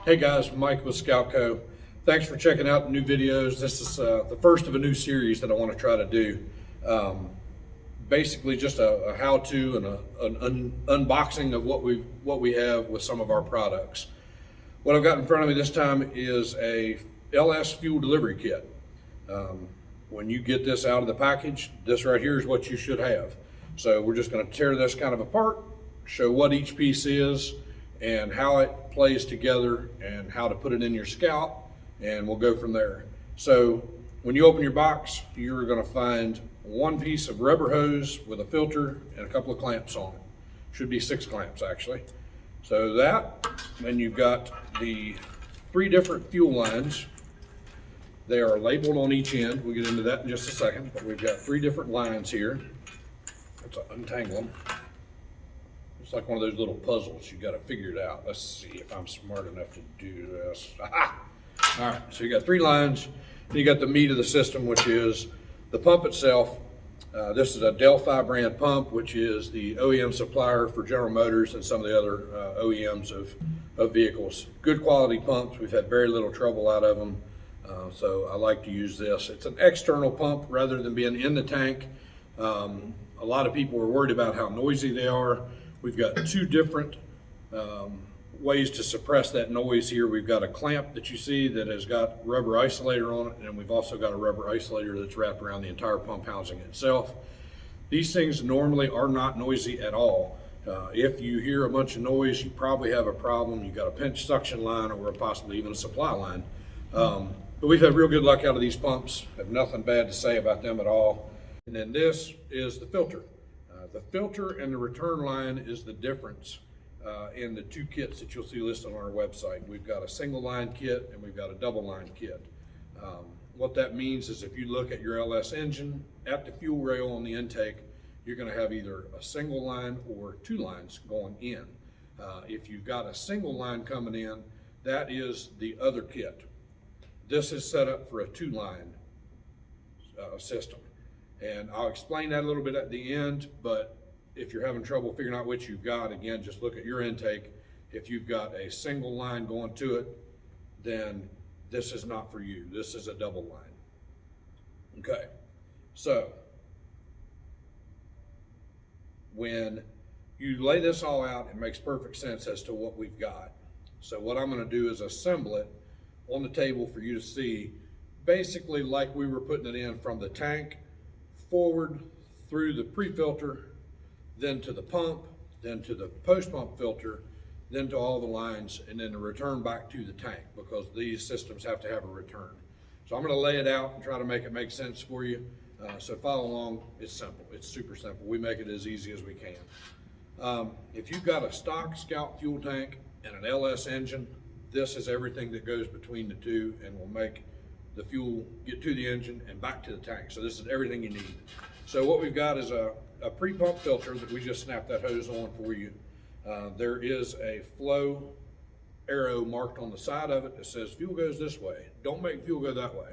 Hey guys, Mike with Scoutco. Thanks for checking out the new videos. This is the first of a new series that I want to try to do. Basically just a how-to and an unboxing of what we have with some of our products. What I've got in front of me this time is a LS fuel delivery kit. When you get this out of the package, this right here is what you should have. So we're just going to tear this kind of apart, show what each piece is and how it plays together and how to put it in your Scout, and we'll go from there. So when you open your box, you're going to find one piece of rubber hose with a filter and a couple of clamps on it. Should be 6 clamps actually. So that, then you've got the 3 different fuel lines. They are labeled on each end. We'll get into that in just a second, but we've got 3 different lines here. Let's untangle them. It's like one of those little puzzles. You got to figure it out. Let's see if I'm smart enough to do this. Aha! All right, so you got 3 lines. Then you got the meat of the system, which is the pump itself. This is a Delphi brand pump, which is the OEM supplier for General Motors and some of the other OEMs of vehicles. Good quality pumps. We've had very little trouble out of them. So I like to use this. It's an external pump rather than being in the tank. A lot of people are worried about how noisy they are. We've got 2 different ways to suppress that noise here. We've got a clamp that you see that has got rubber isolator on it, and we've also got a rubber isolator that's wrapped around the entire pump housing itself. These things normally are not noisy at all. If you hear a bunch of noise, you probably have a problem. You've got a pinch suction line or possibly even a supply line. But we've had real good luck out of these pumps. Have nothing bad to say about them at all. And then this is the filter. The filter and the return line is the difference in the 2 kits that you'll see listed on our website. We've got a single line kit and we've got a double line kit. What that means is if you look at your LS engine at the fuel rail on the intake, you're going to have either a single line or 2 lines going in. If you've got a single line coming in, that is the other kit. This is set up for a 2-line system. And I'll explain that a little bit at the end, but if you're having trouble figuring out which you've got, again, just look at your intake. If you've got a single line going to it, then this is not for you. This is a double line. Okay, so when you lay this all out, it makes perfect sense as to what we've got. So what I'm going to do is assemble it on the table for you to see, basically like we were putting it in from the tank forward through the pre-filter, then to the pump, then to the post-pump filter, then to all the lines, and then the return back to the tank, because these systems have to have a return. So I'm going to lay it out and try to make it make sense for you. So follow along. It's simple. It's super simple. We make it as easy as we can. If you've got a stock Scout fuel tank and an LS engine, this is everything that goes between the 2 and will make the fuel get to the engine and back to the tank. So this is everything you need. So what we've got is a pre-pump filter that we just snapped that hose on for you. There is a flow arrow marked on the side of it that says fuel goes this way. Don't make fuel go that way.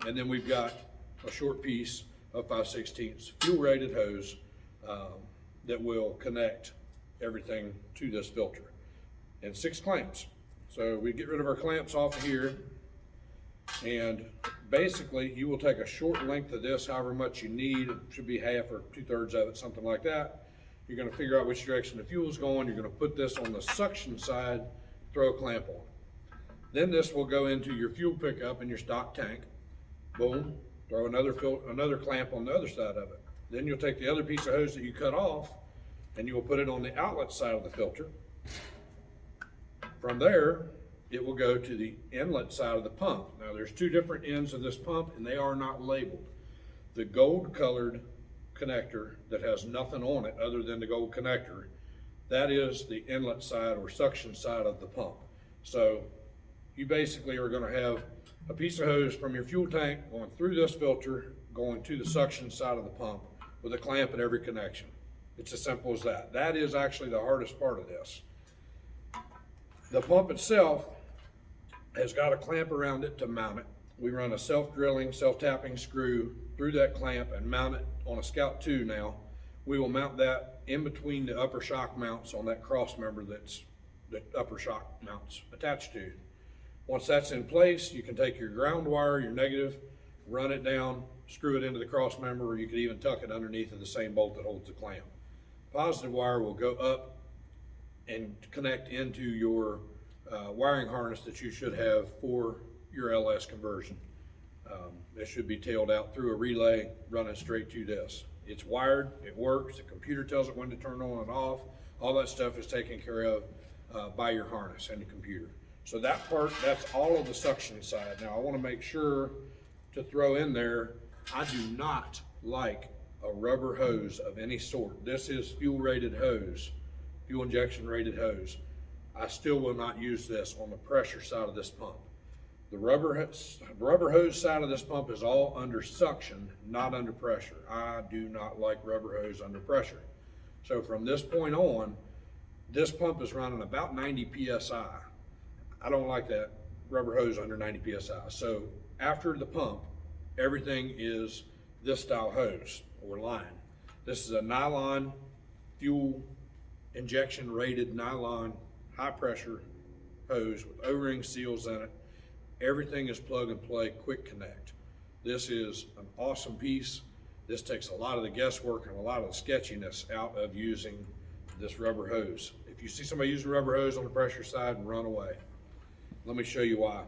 And then we've got a short piece of 5/16 fuel rated hose that will connect everything to this filter, and 6 clamps. So we get rid of our clamps off of here, and basically you will take a short length of this, however much you need. It should be half or 2/3 of it, something like that. You're going to figure out which direction the fuel is going. You're going to put this on the suction side, throw a clamp on. Then this will go into your fuel pickup in your stock tank. Boom, throw another clamp on the other side of it. Then you'll take the other piece of hose that you cut off and you will put it on the outlet side of the filter. From there, it will go to the inlet side of the pump. Now there's 2 different ends of this pump and they are not labeled. The gold colored connector that has nothing on it other than the gold connector, that is the inlet side or suction side of the pump. So you basically are going to have a piece of hose from your fuel tank going through this filter, going to the suction side of the pump with a clamp at every connection. It's as simple as that. That is actually the hardest part of this. The pump itself has got a clamp around it to mount it. We run a self-drilling, self-tapping screw through that clamp and mount it on a Scout 2 now. We will mount that in between the upper shock mounts on that cross member that's the upper shock mounts attached to. Once that's in place, you can take your ground wire, your negative, run it down, screw it into the cross member, or you could even tuck it underneath of the same bolt that holds the clamp. Positive wire will go up and connect into your wiring harness that you should have for your LS conversion. It should be tailed out through a relay running straight to this. It's wired, it works, the computer tells it when to turn on and off. All that stuff is taken care of by your harness and the computer. So that part, that's all of the suction side. Now I want to make sure to throw in there, I do not like a rubber hose of any sort. This is fuel rated hose, fuel injection rated hose. I still will not use this on the pressure side of this pump. The rubber hose side of this pump is all under suction, not under pressure. I do not like rubber hose under pressure. So from this point on, this pump is running about 90 PSI. I don't like that rubber hose under 90 PSI. So after the pump, everything is this style hose or line. This is a nylon fuel injection rated nylon high pressure hose with O-ring seals in it. Everything is plug and play, quick connect. This is an awesome piece. This takes a lot of the guesswork and a lot of the sketchiness out of using this rubber hose. If you see somebody using rubber hose on the pressure side, run away. Let me show you why.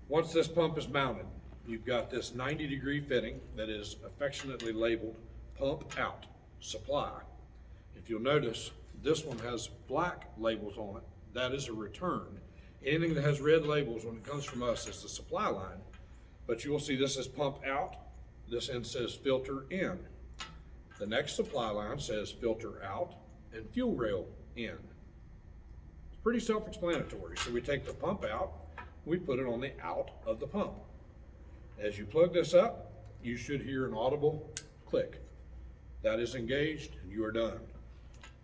Once this pump is mounted, you've got this 90-degree fitting that is affectionately labeled pump out supply. If you'll notice, this one has black labels on it. That is a return. Anything that has red labels when it comes from us is the supply line. But you will see this is pump out. This end says filter in. The next supply line says filter out and fuel rail in. It's pretty self-explanatory. So we take the pump out, we put it on the out of the pump. As you plug this up, you should hear an audible click. That is engaged and you are done.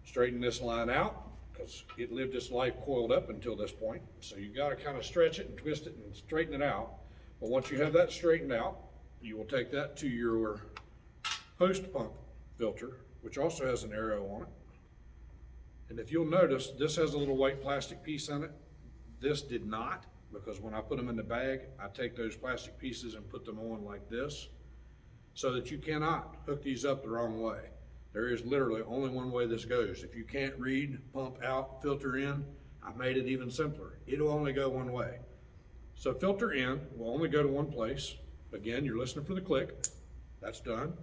Straighten this line out because it lived its life coiled up until this point. So you got to kind of stretch it and twist it and straighten it out. But once you have that straightened out, you will take that to your post pump filter, which also has an arrow on it. And if you'll notice, this has a little white plastic piece in it. This did not, because when I put them in the bag, I take those plastic pieces and put them on like this so that you cannot hook these up the wrong way. There is literally only one way this goes. If you can't read pump out, filter in, I've made it even simpler. It'll only go one way. So filter in will only go to one place. Again, you're listening for the click. That's done.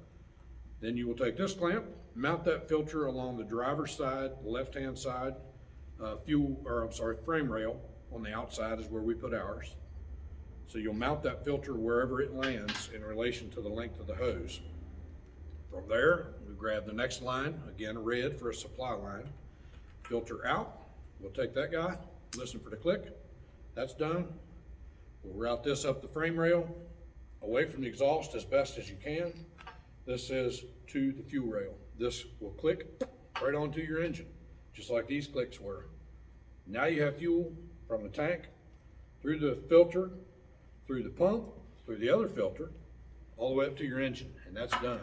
Then you will take this clamp, mount that filter along the driver's side, the left-hand side, frame rail on the outside is where we put ours. So you'll mount that filter wherever it lands in relation to the length of the hose. From there, we grab the next line, again red for a supply line, filter out. We'll take that guy, listen for the click. That's done. We'll route this up the frame rail, away from the exhaust as best as you can. This is to the fuel rail. This will click right onto your engine, just like these clicks were. Now you have fuel from the tank, through the filter, through the pump, through the other filter, all the way up to your engine, and that's done.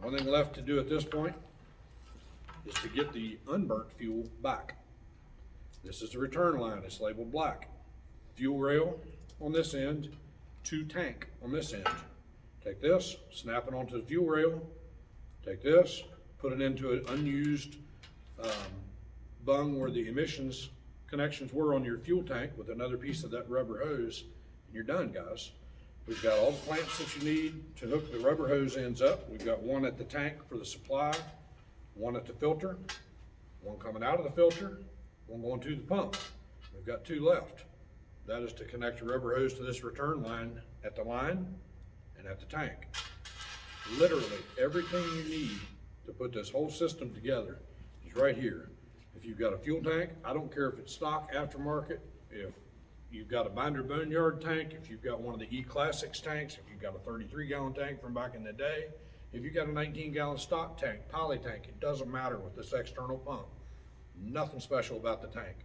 The only thing left to do at this point is to get the unburnt fuel back. This is the return line, it's labeled black. Fuel rail on this end, to tank on this end. Take this, snap it onto the fuel rail, take this, put it into an unused bung where the emissions connections were on your fuel tank with another piece of that rubber hose, and you're done, guys. We've got all the clamps that you need to hook the rubber hose ends up. We've got one at the tank for the supply, one at the filter, one coming out of the filter, one going to the pump. We've got two left. That is to connect the rubber hose to this return line at the line and at the tank. Literally everything you need to put this whole system together is right here. If you've got a fuel tank, I don't care if it's stock, aftermarket, if you've got a binder boneyard tank, if you've got one of the E-Classics tanks, if you've got a 33-gallon tank from back in the day, if you've got a 19-gallon stock tank, poly tank, it doesn't matter with this external pump. Nothing special about the tank.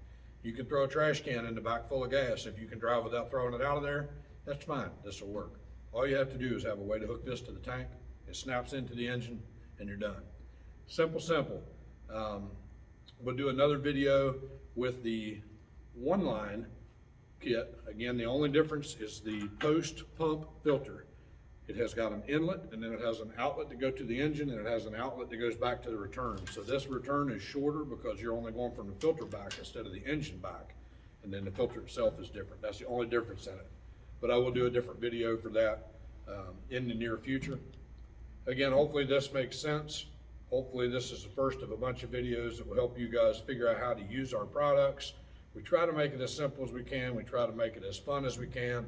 You can throw a trash can in the back full of gas. If you can drive without throwing it out of there, that's fine, this will work. All you have to do is have a way to hook this to the tank, it snaps into the engine, and you're done. Simple, simple. We'll do another video with the one line kit. Again, the only difference is the post pump filter. It has got an inlet, and then it has an outlet to go to the engine, and it has an outlet that goes back to the return. So this return is shorter because you're only going from the filter back instead of the engine back. And then the filter itself is different. That's the only difference in it. But I will do a different video for that in the near future. Again, hopefully this makes sense. Hopefully this is the first of a bunch of videos that will help you guys figure out how to use our products. We try to make it as simple as we can. We try to make it as fun as we can.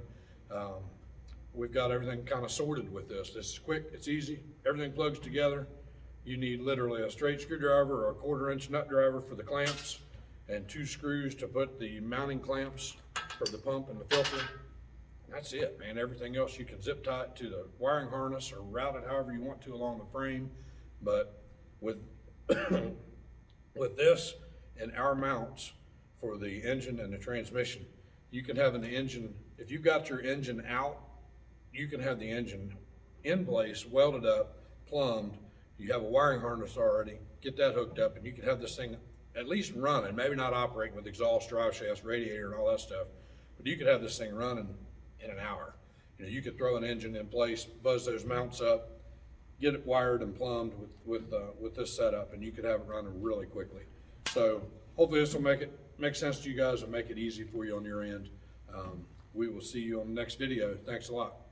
We've got everything kind of sorted with this. This is quick, it's easy, everything plugs together. You need literally a straight screwdriver or a 1/4-inch nut driver for the clamps and 2 screws to put the mounting clamps for the pump and the filter. That's it, man. Everything else you can zip tie it to the wiring harness or route it however you want to along the frame. But with, with this and our mounts for the engine and the transmission, you can have an engine, if you've got your engine out, you can have the engine in place, welded up, plumbed. You have a wiring harness already, get that hooked up, and you can have this thing at least running, maybe not operating with exhaust, drive shafts, radiator, and all that stuff, but you could have this thing running in an hour. You know, you could throw an engine in place, buzz those mounts up, get it wired and plumbed with this setup, and you could have it running really quickly. So hopefully this will make sense to you guys and make it easy for you on your end. We will see you on the next video. Thanks a lot.